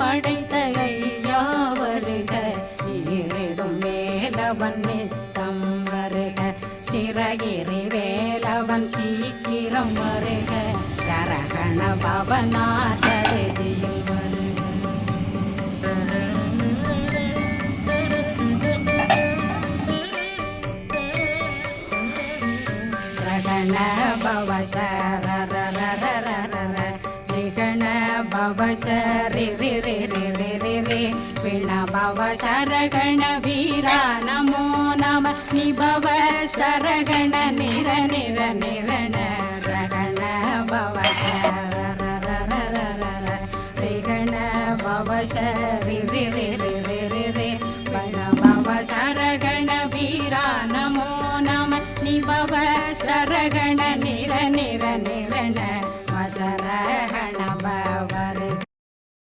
படைத்த ஐயா வருக, ஈரிடும் வேலவன் நித்தம் வருக, சிறகிரி வேலவன் சீக்கிரம் வருக, சரகண பவனா சடுதியில் வருக. ரகண பவ சரரரரரர ரிகண பவ சரி ரி ரி ரி ரி ரி ரி பிண பவ சரகண வீரா நமோ நம நிபவ சரகண நிர நிர நிரண ரகண பவ சரரரரரர ரிகண பவ சரி ரி ரி ரி ரி ரி ரி பிண பவ சரகண வீரா நமோ நம நிபவ சரகண நிர நிர நிரண